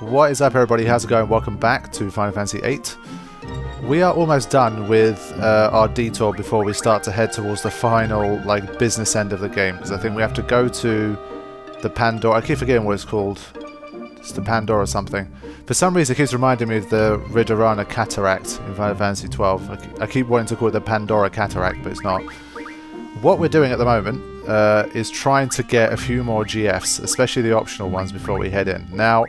What is up, everybody? How's it going? Welcome back to Final Fantasy VIII. We are almost done with our detour before we start to head towards the final business end of the game, because I think we have to go to the Pandora. I keep forgetting what it's called. It's the Pandora something. For some reason it keeps reminding me of the Ridorana Cataract in Final Fantasy XII. I keep wanting to call it the Pandora Cataract, but it's not. What we're doing at the moment is trying to get a few more GFs, especially the optional ones, before we head in. Now,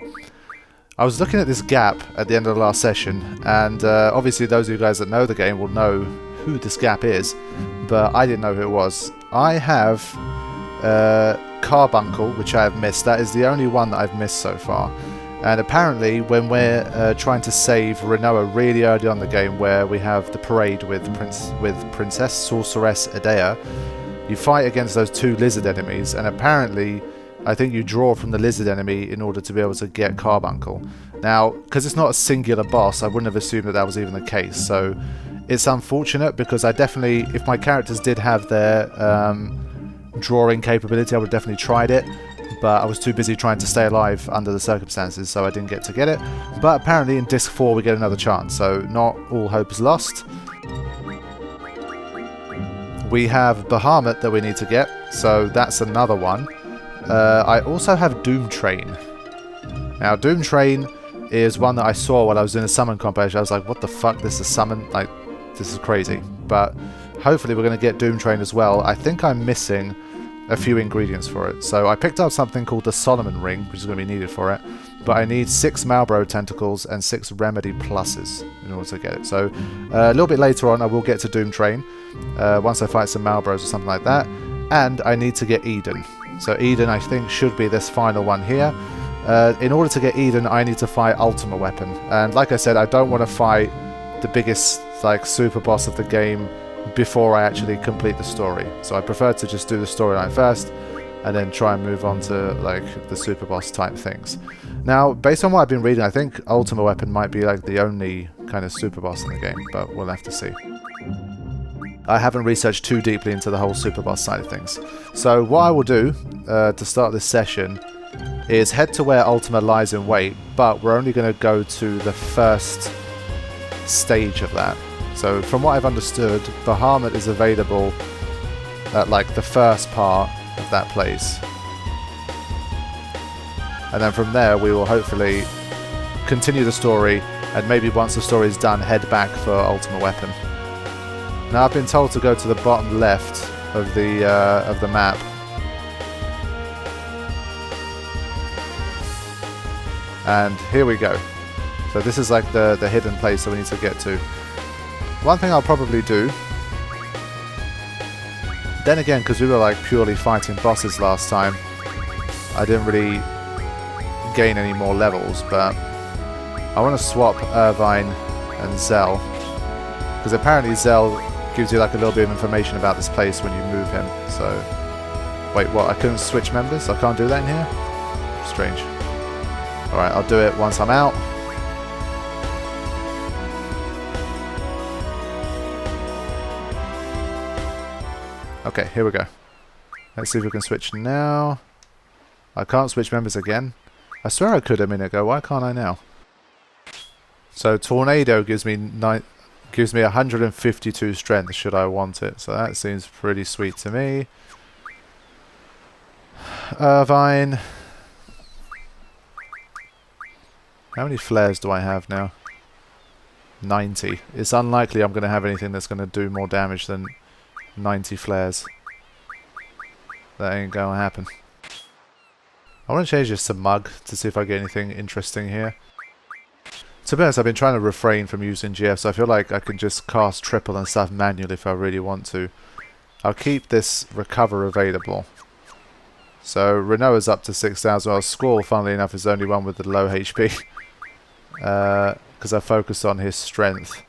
I was looking at this gap at the end of the last session, and obviously those of you guys that know the game will know who this gap is, but I didn't know who it was. I have Carbuncle, which I have missed. That is the only one that I've missed so far. And apparently when we're trying to save Rinoa really early on in the game, where we have the parade with Princess Sorceress Edea, you fight against those two lizard enemies, and apparently I think you draw from the lizard enemy in order to be able to get Carbuncle. Now, because it's not a singular boss, I wouldn't have assumed that that was even the case, so it's unfortunate, because I definitely, if my characters did have their drawing capability, I would have definitely tried it, but I was too busy trying to stay alive under the circumstances, so I didn't get to get it. But apparently in Disc 4 we get another chance, so not all hope is lost. We have Bahamut that we need to get, so that's another one. I also have Doom Train. Now, Doom Train is one that I saw while I was doing a summon compilation. I was like, what the fuck, this is a summon? Like, this is crazy. But hopefully we're going to get Doom Train as well. I think I'm missing a few ingredients for it. So I picked up something called the Solomon Ring, which is going to be needed for it. But I need 6 Malboro Tentacles and 6 Remedy Pluses in order to get it. So a little bit later on I will get to Doom Train, once I fight some Malboros or something like that. And I need to get Eden. So Eden, I think, should be this final one here. In order to get Eden, I need to fight Ultima Weapon. And like I said, I don't want to fight the biggest super boss of the game before I actually complete the story. So I prefer to just do the storyline first, and then try and move on to the super boss type things. Now, based on what I've been reading, I think Ultima Weapon might be the only kind of super boss in the game, but we'll have to see. I haven't researched too deeply into the whole super boss side of things. So what I will do to start this session is head to where Ultima lies in wait, but we're only going to go to the first stage of that. So from what I've understood, Bahamut is available at the first part of that place. And then from there we will hopefully continue the story, and maybe once the story is done, head back for Ultima Weapon. Now, I've been told to go to the bottom left of the map. And here we go. So this is the hidden place that we need to get to. One thing I'll probably do, then again, because we were purely fighting bosses last time, I didn't really gain any more levels, but I want to swap Irvine and Zell, because apparently Zell gives you a little bit of information about this place when you move him. So, wait, what? I couldn't switch members? I can't do that in here? Strange. Alright, I'll do it once I'm out. Okay, here we go. Let's see if we can switch now. I can't switch members again. I swear I could a minute ago. Why can't I now? So Tornado gives me 152 strength should I want it. So that seems pretty sweet to me. Irvine. How many flares do I have now? 90. It's unlikely I'm going to have anything that's going to do more damage than 90 flares. That ain't going to happen. I want to change this to Mug to see if I get anything interesting here. To be honest, I've been trying to refrain from using GF, so I feel like I can just cast triple and stuff manually if I really want to. I'll keep this Recover available. So Rinoa's up to 6,000. Well, Squall, funnily enough, is the only one with the low HP. Because I focused on his strength.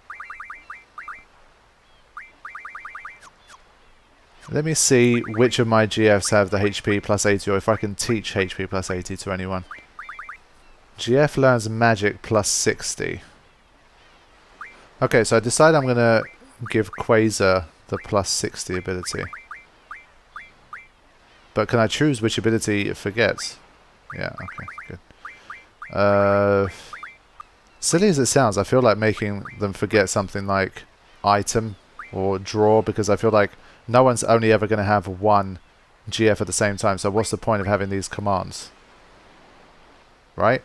Let me see which of my GFs have the HP plus 80, or if I can teach HP plus 80 to anyone. GF learns magic plus 60. Okay, so I decide I'm going to give Quasar the plus 60 ability. But can I choose which ability it forgets? Yeah, okay, good. Silly as it sounds, I feel like making them forget something like item or draw, because I feel like no one's only ever going to have one GF at the same time, so what's the point of having these commands? Right?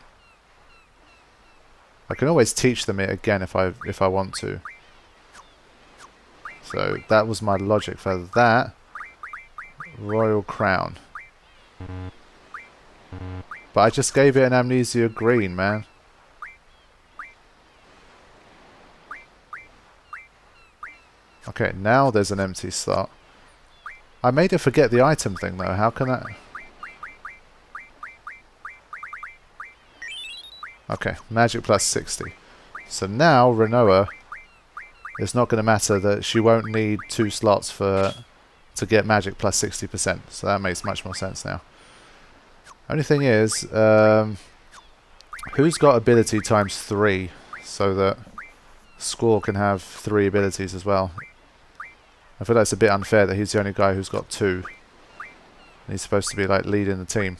I can always teach them it again if I want to. So that was my logic for that. Royal Crown. But I just gave it an Amnesia Green, man. Okay, now there's an empty slot. I made it forget the item thing though. How can that... Okay, magic plus 60. So now Renoa, it's not going to matter that she won't need 2 slots to get magic plus 60%. So that makes much more sense now. Only thing is, who's got ability times 3 so that Squall can have 3 abilities as well? I feel like it's a bit unfair that he's the only guy who's got 2. And he's supposed to be like leading the team.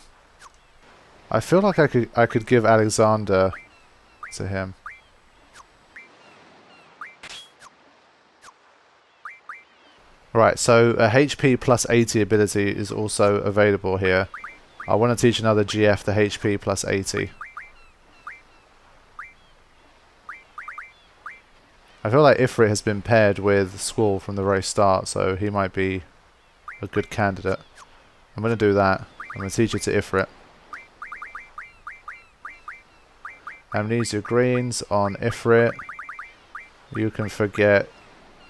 I feel like I could give Alexander to him. Right, so a HP plus 80 ability is also available here. I want to teach another GF the HP plus 80. I feel like Ifrit has been paired with Squall from the very start, so he might be a good candidate. I'm going to do that. I'm going to teach it to Ifrit. Amnesia Greens on Ifrit. You can forget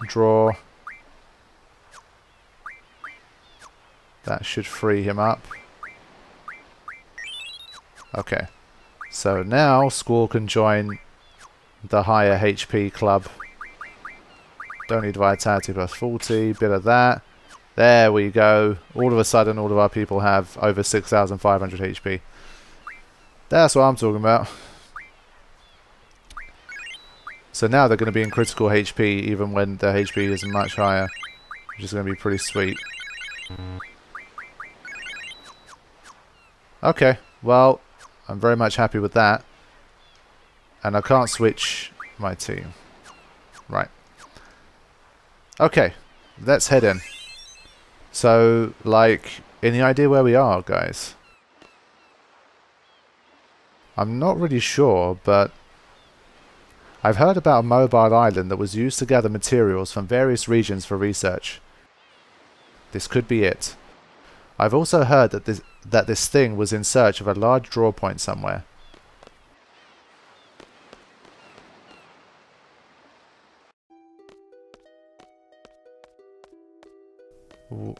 Draw. That should free him up. Okay. So now Squall can join the higher HP club. Don't need Vitality plus 40. Bit of that. There we go. All of a sudden all of our people have over 6,500 HP. That's what I'm talking about. So now they're going to be in critical HP even when the HP is much higher, which is going to be pretty sweet. Okay, well, I'm very much happy with that. And I can't switch my team. Right. Okay, let's head in. So, like, any idea where we are, guys? I'm not really sure, but I've heard about a mobile island that was used to gather materials from various regions for research. This could be it. I've also heard that this thing was in search of a large draw point somewhere. Ooh,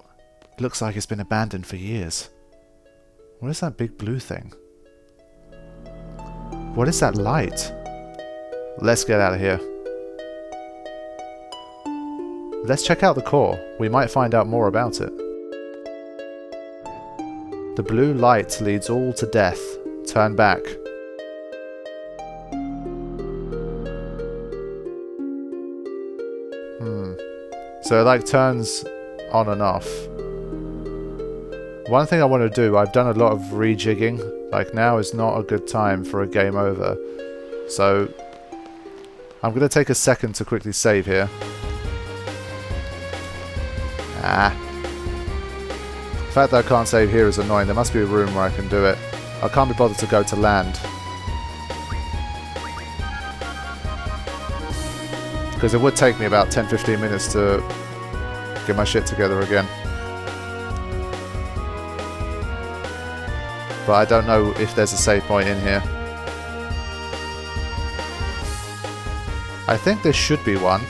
looks like it's been abandoned for years. What is that big blue thing? What is that light? Let's get out of here. Let's check out the core. We might find out more about it. The blue light leads all to death. Turn back. So it like turns on and off. One thing I want to do, I've done a lot of rejigging. Like now is not a good time for a game over. So I'm going to take a second to quickly save here. The fact that I can't save here is annoying. There must be a room where I can do it. I can't be bothered to go to land. Because it would take me about 10-15 minutes to get my shit together again. But I don't know if there's a save point in here. I think there should be one.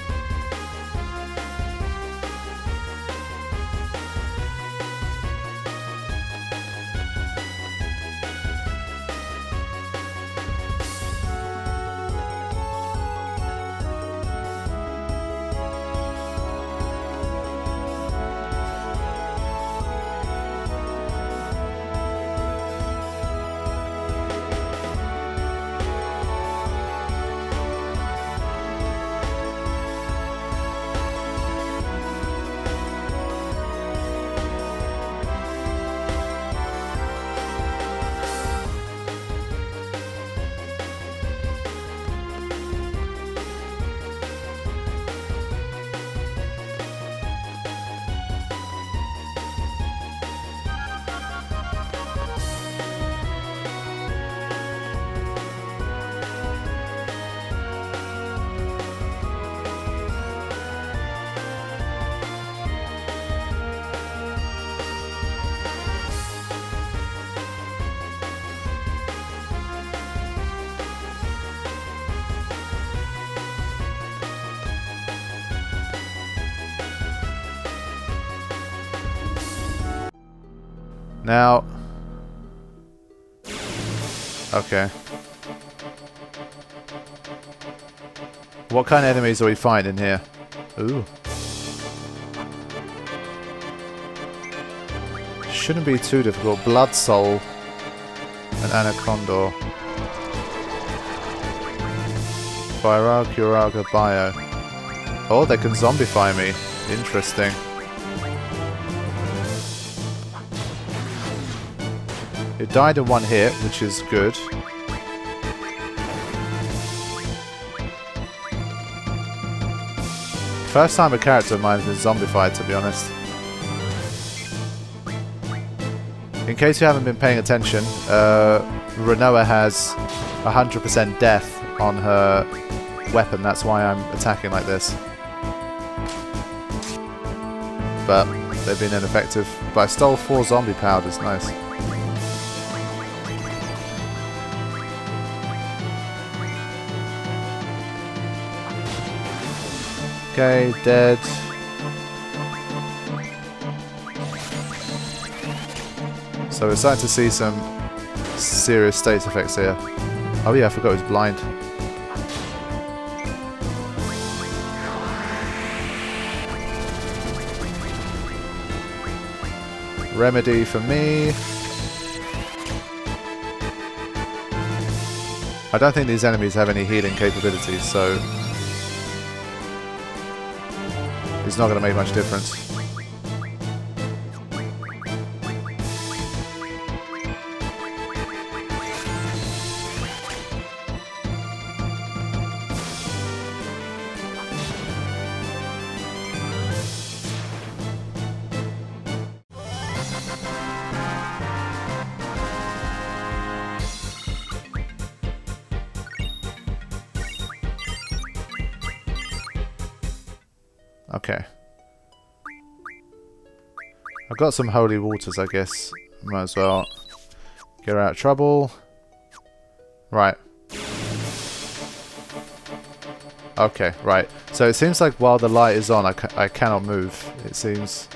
Now... Okay. What kind of enemies are we finding here? Ooh. Shouldn't be too difficult. Blood Soul and Anaconda. Viral, Curaga, Bio. Oh, they can zombify me. Interesting. It died in one hit, which is good. First time a character of mine has been zombified, to be honest. In case you haven't been paying attention, Renoa has 100% death on her weapon. That's why I'm attacking like this. But they've been ineffective. But I stole 4 zombie powders. Nice. Okay, dead. So we're starting to see some serious status effects here. Oh yeah, I forgot he was blind. Remedy for me. I don't think these enemies have any healing capabilities, so it's not going to make much difference. Okay. I've got some holy waters, I guess. Might as well get her out of trouble. Right. Okay, right. So it seems like while the light is on, I cannot move. It seems...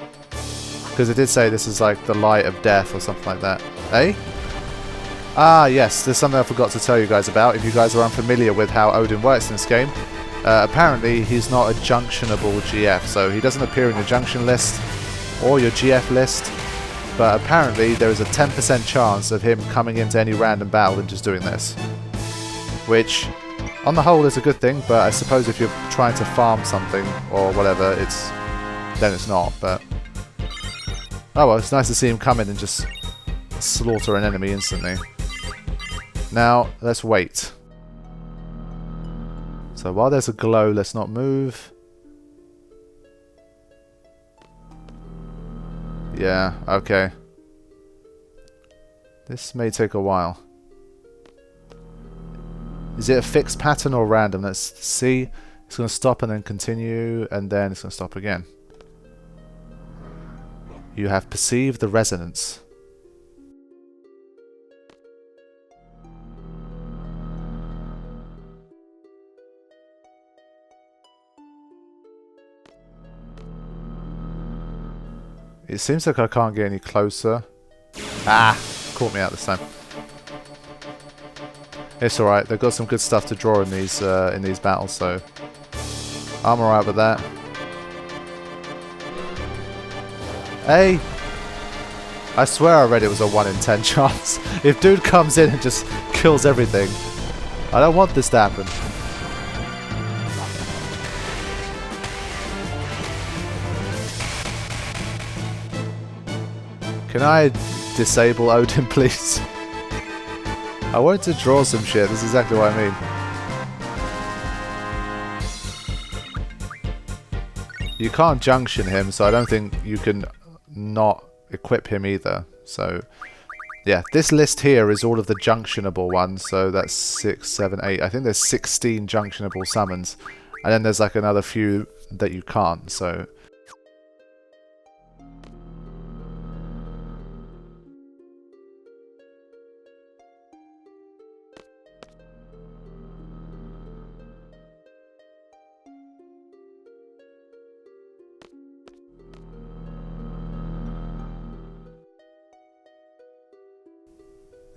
Because it did say this is like the light of death or something like that. Eh? Ah, yes. There's something I forgot to tell you guys about. If you guys are unfamiliar with how Odin works in this game, apparently he's not a junctionable GF. So he doesn't appear in your junction list or your GF list. But apparently there is a 10% chance of him coming into any random battle and just doing this. Which, on the whole, is a good thing. But I suppose if you're trying to farm something or whatever, then it's not. But oh well, it's nice to see him come in and just slaughter an enemy instantly. Now, let's wait. So while there's a glow, let's not move. Yeah, okay. This may take a while. Is it a fixed pattern or random? Let's see. It's going to stop and then continue, and then it's going to stop again. You have perceived the resonance. It seems like I can't get any closer. Ah! Caught me out this time. It's alright, they've got some good stuff to draw in these battles, so I'm alright with that. Hey! I swear I read it was a 1 in 10 chance. If dude comes in and just kills everything, I don't want this to happen. Can I disable Odin, please? I wanted to draw some shit. This is exactly what I mean. You can't junction him, so I don't think you can not equip him either. So, yeah. This list here is all of the junctionable ones. So that's 6, 7, 8. I think there's 16 junctionable summons. And then there's like another few that you can't, so...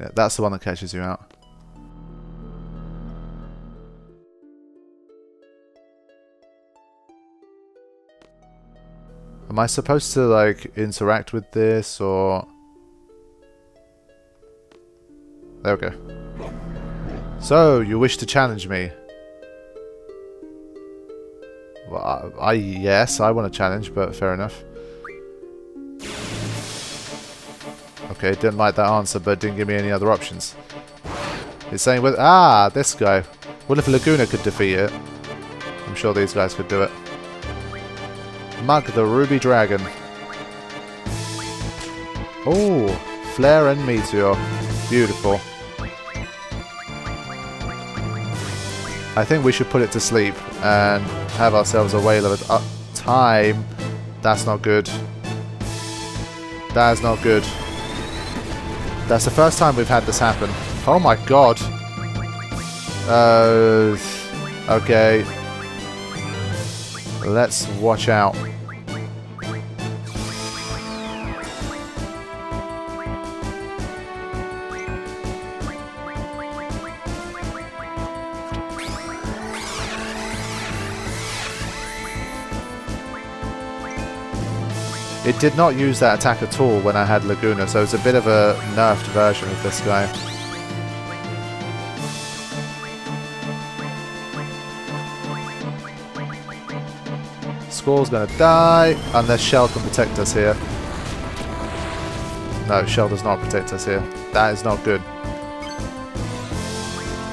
Yeah, that's the one that catches you out. Am I supposed to, like, interact with this, or... There we go. So, you wish to challenge me? Well, yes, I want to challenge, but fair enough. Okay, didn't like that answer, but didn't give me any other options. It's saying, with this guy. What if Laguna could defeat it? I'm sure these guys could do it. Mug the Ruby Dragon. Oh, Flare and Meteor. Beautiful. I think we should put it to sleep and have ourselves a whale of a time. That's not good. That is not good. That's the first time we've had this happen. Oh my god. Okay. Let's watch out. It did not use that attack at all when I had Laguna, so it's a bit of a nerfed version of this guy. Squall's gonna die, unless Shell can protect us here. No, Shell does not protect us here. That is not good.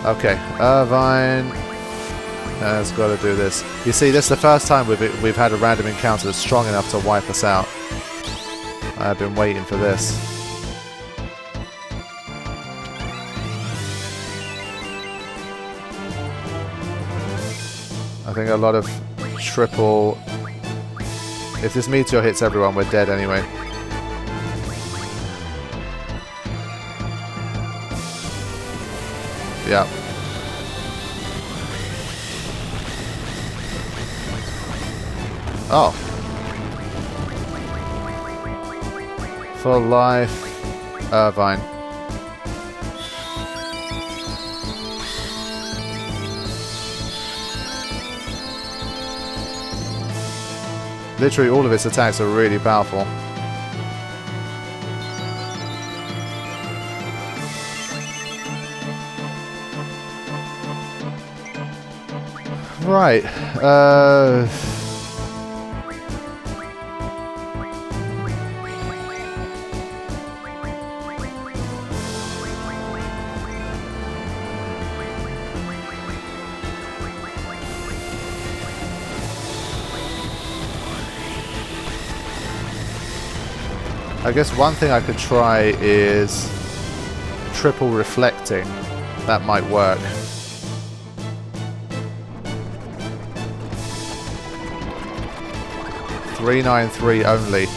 Okay, Irvine has got to do this. You see, this is the first time we've had a random encounter that's strong enough to wipe us out. I've been waiting for this. I think a lot of triple... If this meteor hits everyone, we're dead anyway. Yeah. Oh. For life, Irvine. Literally all of its attacks are really powerful. Right. I guess one thing I could try is triple reflecting. That might work. $393 only.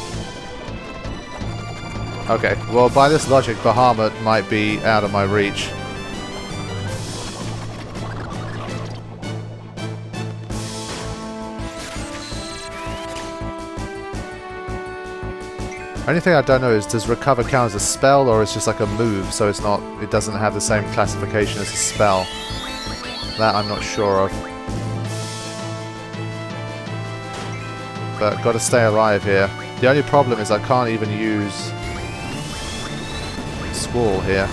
Okay, well by this logic Bahamut might be out of my reach. Only thing I don't know is, does recover count as a spell or it's just like a move, so it's not, it doesn't have the same classification as a spell. That I'm not sure of. But gotta stay alive here. The only problem is I can't even use Squall here.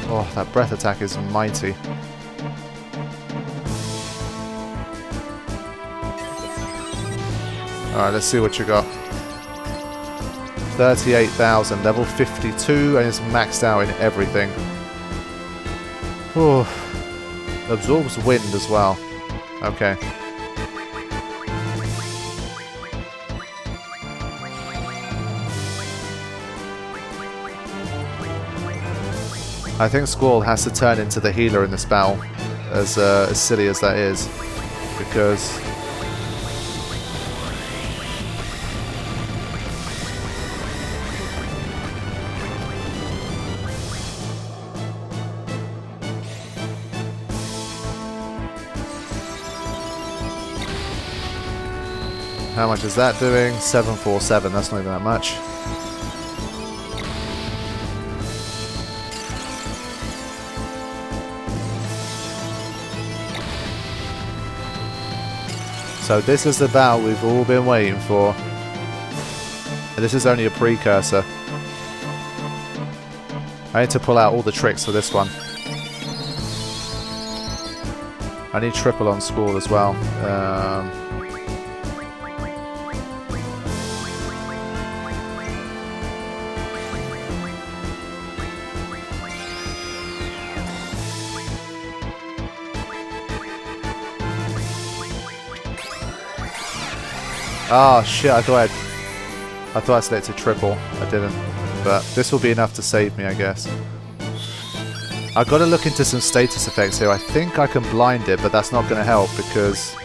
Oh, that breath attack is mighty. Alright, let's see what you got. 38,000, level 52, and it's maxed out in everything. Ooh. Absorbs wind as well. Okay. I think Squall has to turn into the healer in this battle, as silly as that is, because how much is that doing? 747, that's not even that much. So this is the battle we've all been waiting for. And this is only a precursor. I need to pull out all the tricks for this one. I need triple on school as well. Ah, shit, I thought I selected triple. I didn't. But this will be enough to save me, I guess. I've got to look into some status effects here. I think I can blind it, but that's not going to help because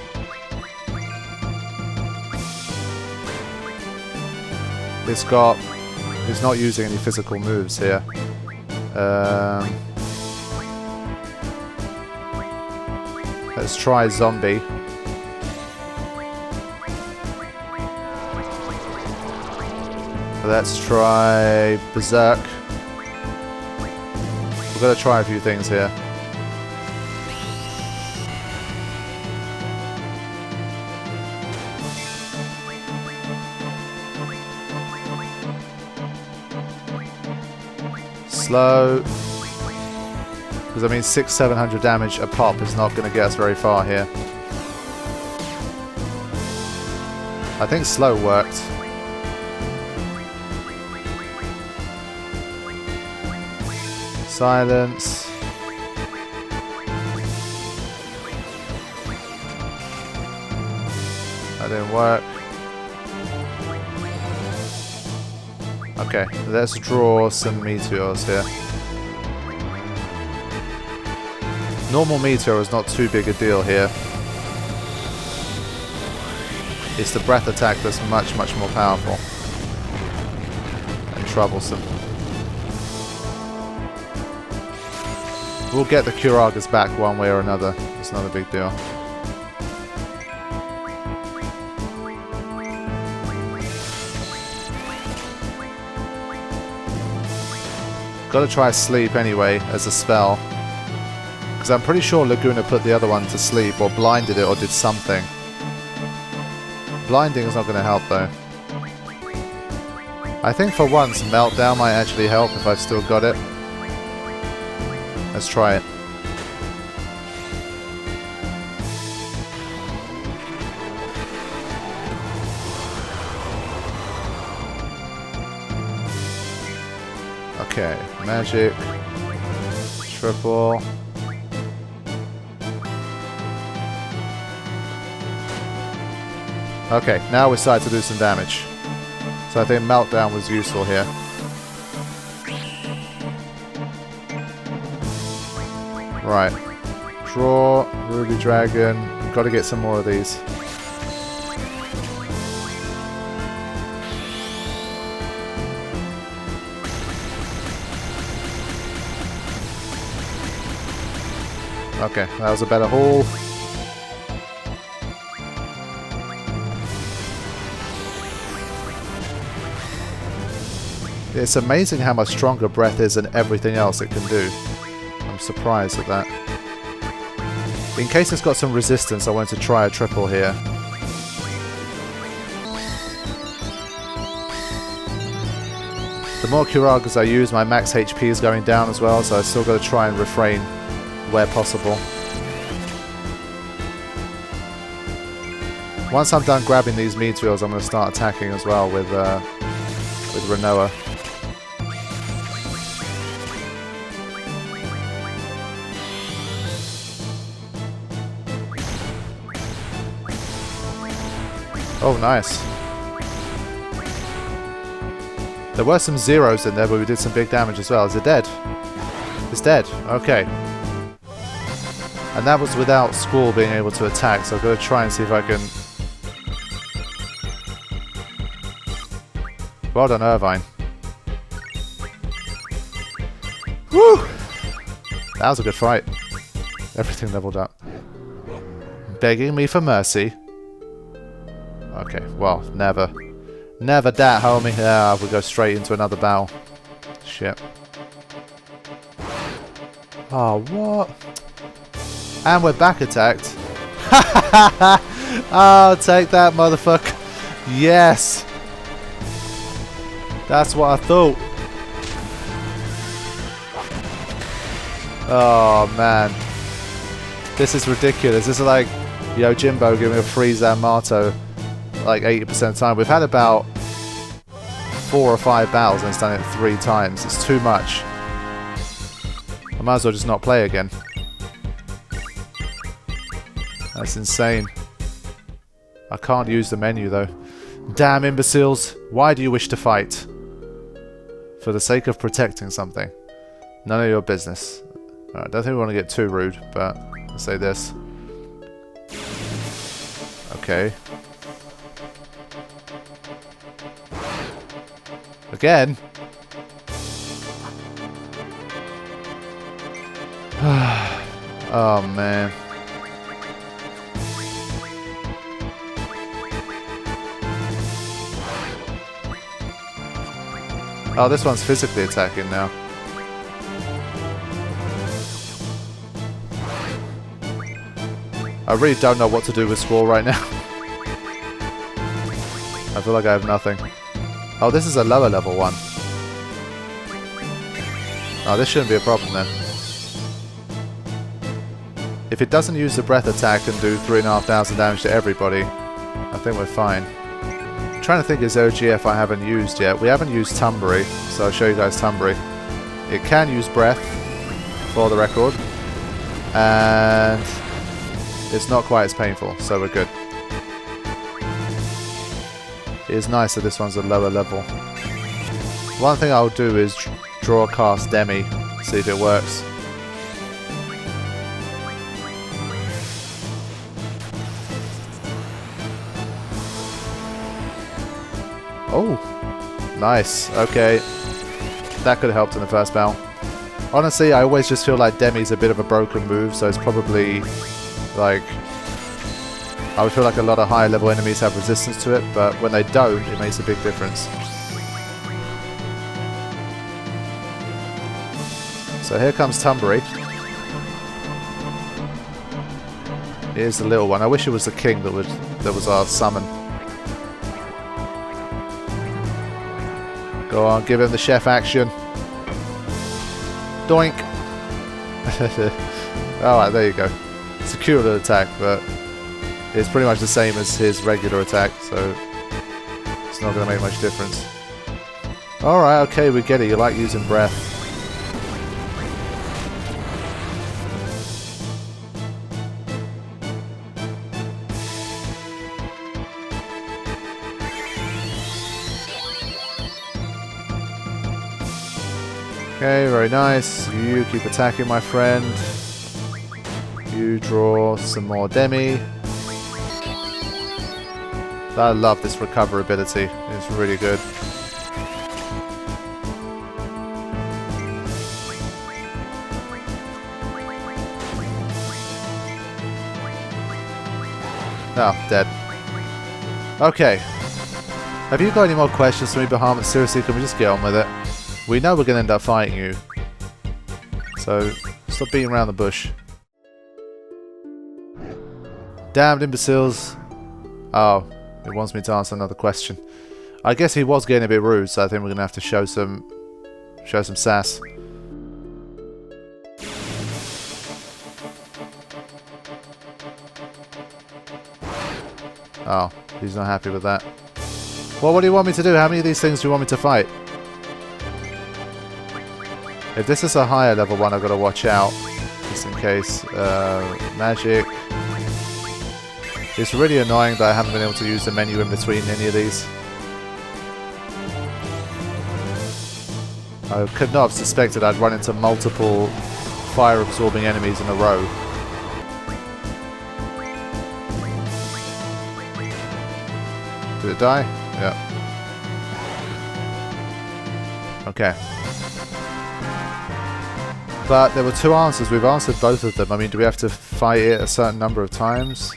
it's not using any physical moves here. Let's try zombie. Let's try berserk. We've got to try a few things here. Slow. Because I mean 600-700 damage a pop is not going to get us very far here. I think slow worked. Silence. That didn't work. Okay, let's draw some meteors here. Normal meteor is not too big a deal here. It's the breath attack that's much more powerful and troublesome. We'll get the Curagas back one way or another. It's not a big deal. Gotta try sleep anyway as a spell. Because I'm pretty sure Laguna put the other one to sleep or blinded it or did something. Blinding is not going to help though. I think for once Meltdown might actually help if I've still got it. Let's try it. Okay, magic, triple. Okay, now we're starting to do some damage. So I think Meltdown was useful here. Right. Draw, Ruby Dragon. Got to get some more of these. Okay, that was a better haul. It's amazing how much stronger breath is than everything else it can do. I'm surprised at that. In case it's got some resistance, I want to try a triple here. The more Curagas I use, my max HP is going down as well, so I still got to try and refrain where possible. Once I'm done grabbing these meteors, I'm going to start attacking as well with Renoa. Oh, nice. There were some zeros in there, but we did some big damage as well. Is it dead? It's dead. Okay. And that was without Squall being able to attack, so I've got to try and see if I can... Well done, Irvine. Woo! That was a good fight. Everything leveled up. Begging me for mercy. Okay, well, never. Never that, homie. Ah, we go straight into another battle. Shit. Oh, what? And we're back attacked. Oh, take that, motherfucker. Yes. That's what I thought. Oh, man. This is ridiculous. This is like Yojimbo giving a free Zanmato like 80% of the time. We've had about 4 or 5 battles and it's done it 3 times. It's too much. I might as well just not play again. That's insane. I can't use the menu though. Damn imbeciles. Why do you wish to fight? For the sake of protecting something. None of your business. Alright, don't think we want to get too rude, but I'll say this. Okay. Again? Oh man. Oh, this one's physically attacking now. I really don't know what to do with Squall right now. I feel like I have nothing. Oh, this is a lower level one. Oh, this shouldn't be a problem then. If it doesn't use the breath attack and do 3,500 damage to everybody, I think we're fine. I'm trying to think, is there a GF I haven't used yet? We haven't used Tumbury, so I'll show you guys Tumbury. It can use breath, for the record, and it's not quite as painful, so we're good. It is nice that this one's a lower level. One thing I'll do is draw cast Demi, see if it works. Oh, nice. Okay, that could have helped in the first battle. Honestly, I always just feel like Demi's a bit of a broken move, so it's probably like, I would feel like a lot of higher level enemies have resistance to it, but when they don't, it makes a big difference. So here comes Tumbury. Here's the little one. I wish it was the king that was our summon. Go on, give him the chef action. Doink! Alright, there you go. It's a cute little attack, but it's pretty much the same as his regular attack, so it's not going to make much difference. Alright, okay, we get it. You like using breath. Okay, very nice. You keep attacking, my friend. You draw some more Demi. I love this recover ability. It's really good. Oh, dead. Okay. Have you got any more questions for me, Bahamut? Seriously, can we just get on with it? We know we're going to end up fighting you. So, stop beating around the bush. Damned imbeciles. Oh, it wants me to answer another question. I guess he was getting a bit rude, so I think we're going to have to show some sass. Oh, he's not happy with that. Well, what do you want me to do? How many of these things do you want me to fight? If this is a higher level one, I've got to watch out, just in case. Magic. It's really annoying that I haven't been able to use the menu in between any of these. I could not have suspected I'd run into multiple fire-absorbing enemies in a row. Did it die? Yeah. Okay. But there were 2 answers. We've answered both of them. I mean, do we have to fight it a certain number of times?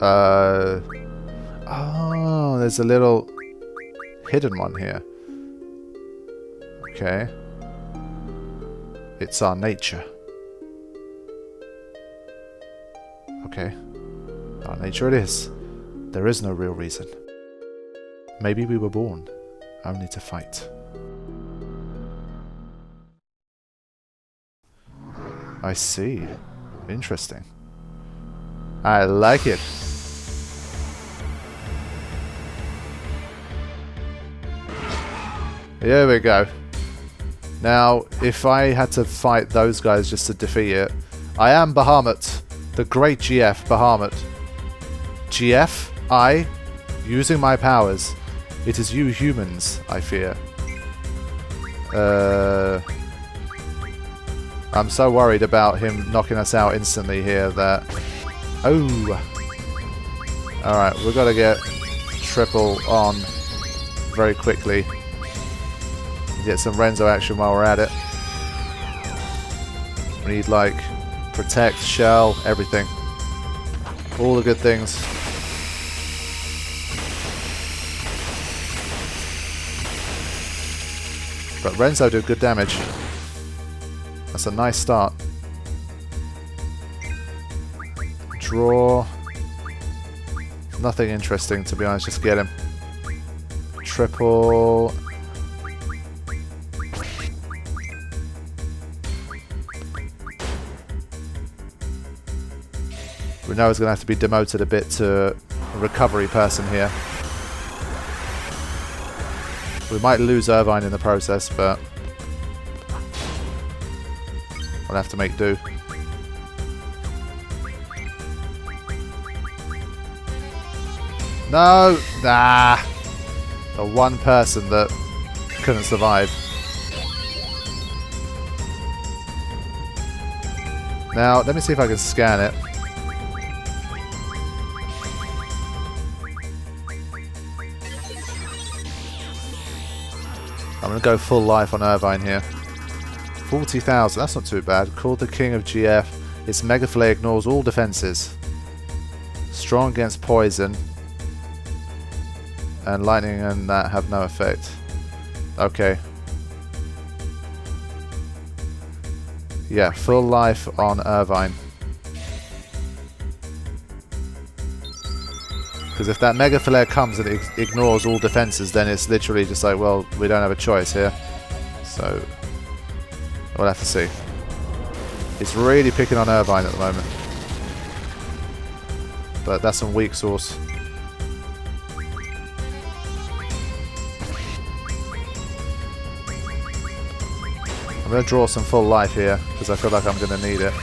Oh, there's a little hidden one here. Okay. It's our nature. Okay. Our nature it is. There is no real reason. Maybe we were born only to fight. I see. Interesting. I like it. Here we go. Now, if I had to fight those guys just to defeat it, I am Bahamut, the great GF Bahamut. GF, I, using my powers. It is you humans, I fear. I'm so worried about him knocking us out instantly here that... Oh! Alright, we've got to get triple on very quickly. Get some Renzo action while we're at it. We need, like, protect, shell, everything. All the good things. But Renzo did good damage. That's a nice start. Draw. Nothing interesting, to be honest. Just get him. Triple. We know he's going to have to be demoted a bit to a recovery person here. We might lose Irvine in the process, but we'll have to make do. No! Nah! The one person that couldn't survive. Now, let me see if I can scan it. I'm going to go full life on Irvine here. 40,000, that's not too bad. Called the King of GF. Its Mega Flare ignores all defenses. Strong against poison. And lightning and that have no effect. Okay. Yeah, full life on Irvine. Because if that Mega Flare comes and it ignores all defenses, then it's literally just like, well, we don't have a choice here. So, we'll have to see. It's really picking on Irvine at the moment. But that's some weak sauce. I'm going to draw some full life here, because I feel like I'm going to need it.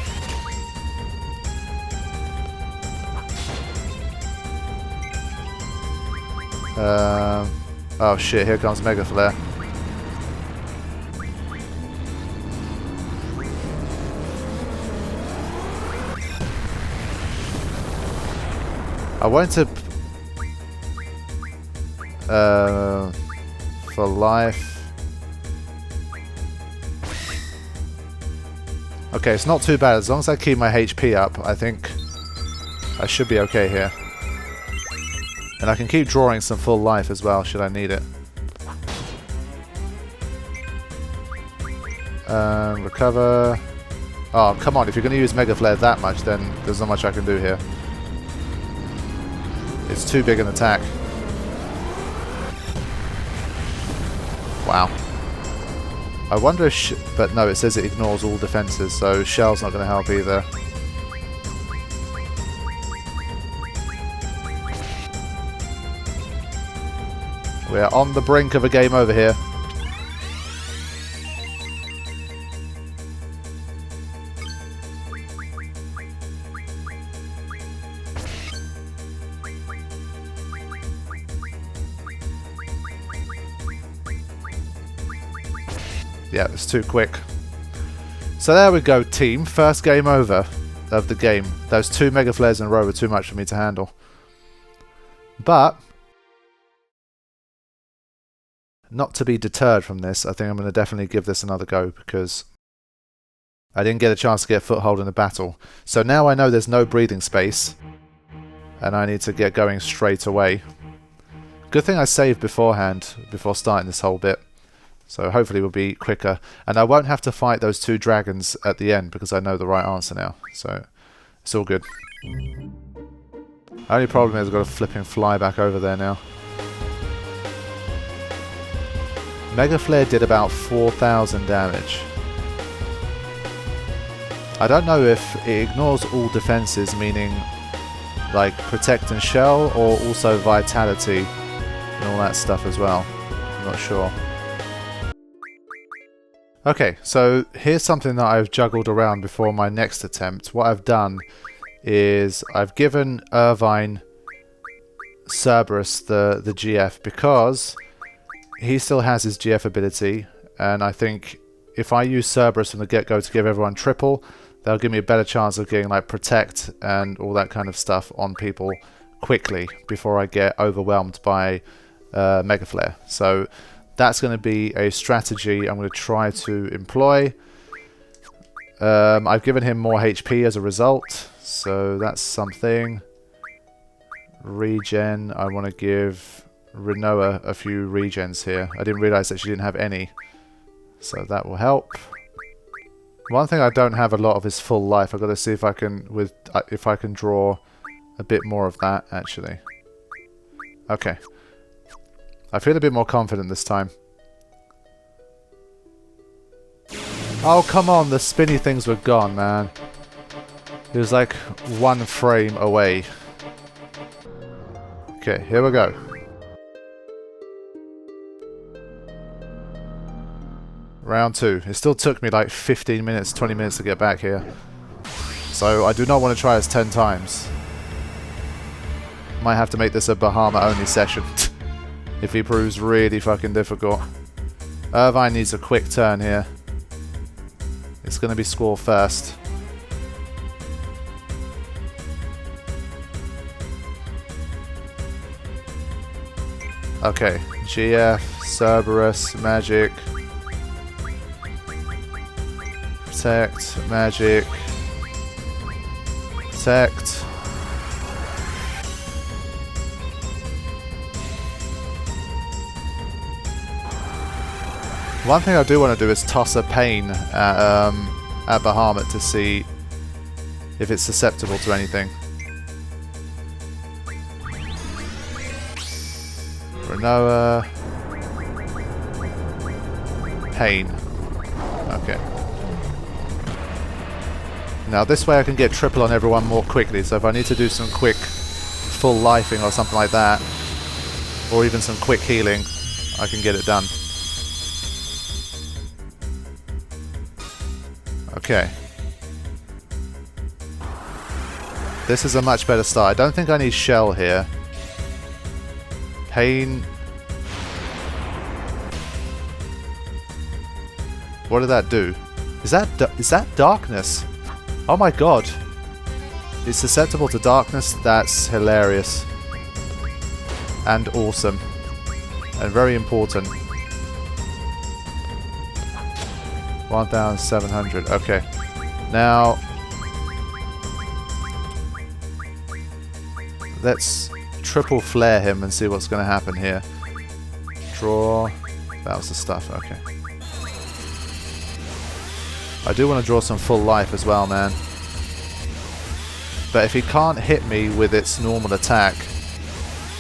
Oh shit, here comes Mega Flare. I want to... for life... Okay, it's not too bad. As long as I keep my HP up, I think I should be okay here. And I can keep drawing some full life as well, should I need it. Recover. Oh, come on. If you're going to use Mega Flare that much, then there's not much I can do here. It's too big an attack. Wow. I wonder if... but no, it says it ignores all defenses, so Shell's not going to help either. We are on the brink of a game over here. Yeah, it's too quick. So there we go, team. First game over of the game. Those two Mega Flares in a row were too much for me to handle. But... not to be deterred from this, I think I'm going to definitely give this another go, because I didn't get a chance to get a foothold in the battle. So now I know there's no breathing space, and I need to get going straight away. Good thing I saved beforehand, before starting this whole bit. So hopefully we'll be quicker. And I won't have to fight those two dragons at the end, because I know the right answer now. So it's all good. Only problem is I've got to flipping fly back over there now. Mega Flare did about 4,000 damage. I don't know if it ignores all defenses, meaning like Protect and Shell, or also Vitality and all that stuff as well. I'm not sure. Okay, so here's something that I've juggled around before my next attempt. What I've done is I've given Irvine Cerberus the GF because he still has his GF ability, and I think if I use Cerberus from the get-go to give everyone triple, they'll give me a better chance of getting like Protect and all that kind of stuff on people quickly before I get overwhelmed by Mega Flare. So that's going to be a strategy I'm going to try to employ. I've given him more HP as a result, so that's something. Regen, I want to give Renoa a few regens here. I didn't realise that she didn't have any, so that will help. One thing I don't have a lot of is full life. I've got to see if I can draw a bit more of that actually. Okay. I feel a bit more confident this time. Oh, come on, the spinny things were gone, man. It was like one frame away. Okay, here we go. Round 2. It still took me like 15 minutes, 20 minutes to get back here. So I do not want to try this 10 times. Might have to make this a Bahamut only session. If he proves really fucking difficult. Irvine needs a quick turn here. It's going to be Squall first. Okay, GF, Cerberus, Magic. Protect, Magic. Protect. One thing I do want to do is toss a Pain at Bahamut to see if it's susceptible to anything. Renoa. Pain. Okay. Now this way I can get triple on everyone more quickly, so if I need to do some quick full lifing or something like that, or even some quick healing, I can get it done. Okay. This is a much better start. I don't think I need Shell here. Pain. What did that do? Is that darkness? Oh my god. It's susceptible to darkness? That's hilarious. And awesome. And very important. 1,700. Okay. Now, let's triple flare him and see what's going to happen here. Draw. That was the stuff. Okay. I do want to draw some full life as well, man. But if he can't hit me with its normal attack,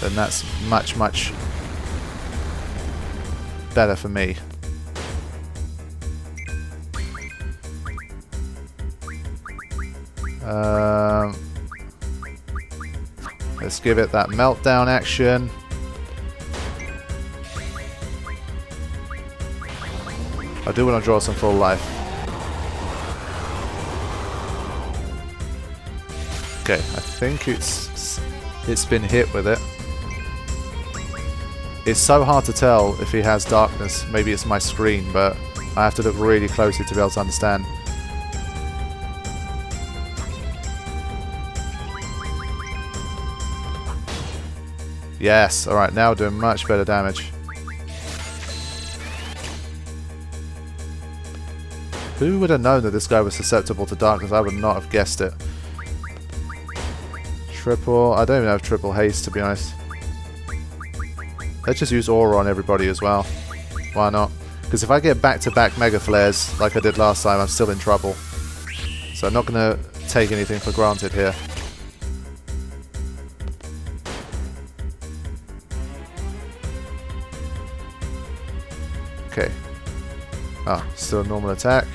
then that's much, much better for me. Let's give it that meltdown action. I do want to draw some full life. Okay, I think it's been hit with it. It's so hard to tell if he has darkness. Maybe it's my screen, but I have to look really closely to be able to understand. Yes, alright, now doing much better damage. Who would have known that this guy was susceptible to darkness? I would not have guessed it. Triple, I don't even have triple haste to be honest. Let's just use aura on everybody as well. Why not? Because if I get back-to-back mega flares like I did last time, I'm still in trouble. So I'm not going to take anything for granted here. Oh, still a normal attack.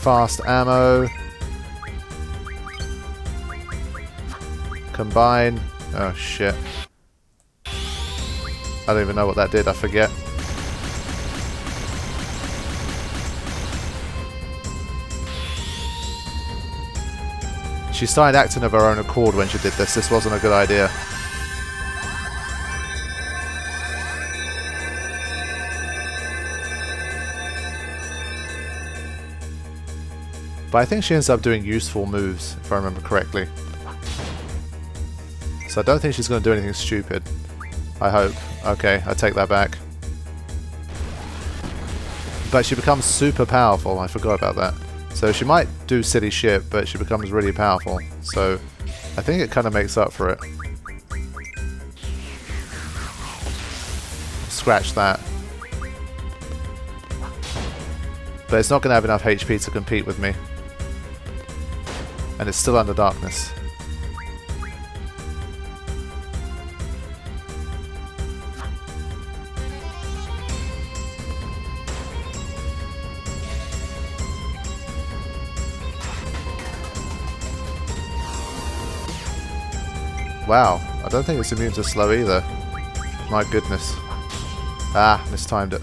Fast ammo. Combine. Oh shit. I don't even know what that did, I forget. She started acting of her own accord when she did this. This wasn't a good idea. But I think she ends up doing useful moves, if I remember correctly. So I don't think she's going to do anything stupid. I hope. Okay, I take that back. But she becomes super powerful. I forgot about that. So she might do silly shit, but she becomes really powerful. So I think it kind of makes up for it. Scratch that. But it's not going to have enough HP to compete with me. And it's still under darkness. Wow, I don't think it's immune to slow either. My goodness. Ah, mistimed it.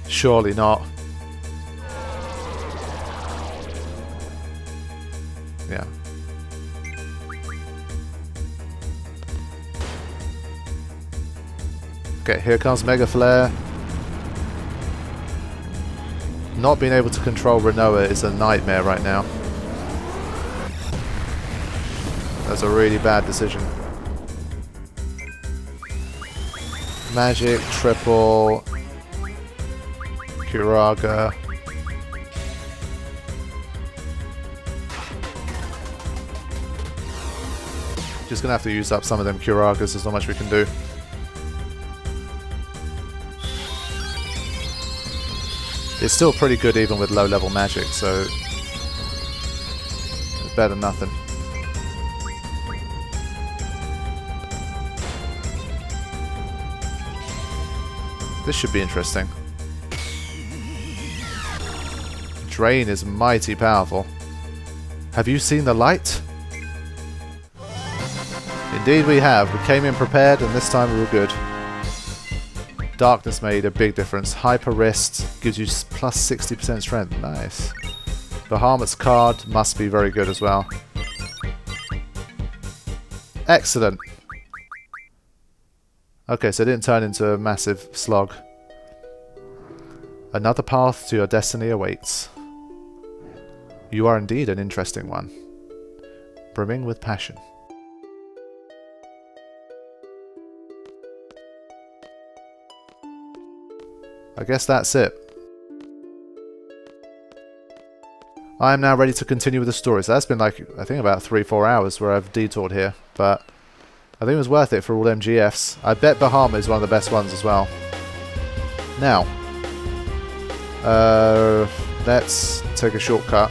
Surely not. Yeah. Okay, here comes Mega Flare. Not being able to control Renoa is a nightmare right now. That's a really bad decision. Magic, triple, Kuraga. Just gonna have to use up some of them Kuragas, there's not much we can do. It's still pretty good even with low level magic, so it's better than nothing. This should be interesting. Drain is mighty powerful. Have you seen the light? Indeed we have. We came in prepared and this time we were good. Darkness made a big difference. Hyper Wrist gives you plus 60% strength. Nice. Bahamut's card must be very good as well. Excellent. Okay, so it didn't turn into a massive slog. Another path to your destiny awaits. You are indeed an interesting one. Brimming with passion. I guess that's it. I am now ready to continue with the story. So that's been like, I think about 3-4 hours where I've detoured here. But I think it was worth it for all them GFs. I bet Bahamut is one of the best ones as well. Now, let's take a shortcut.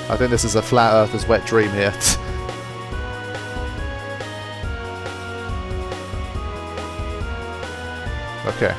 I think this is a flat earther's wet dream here. Okay.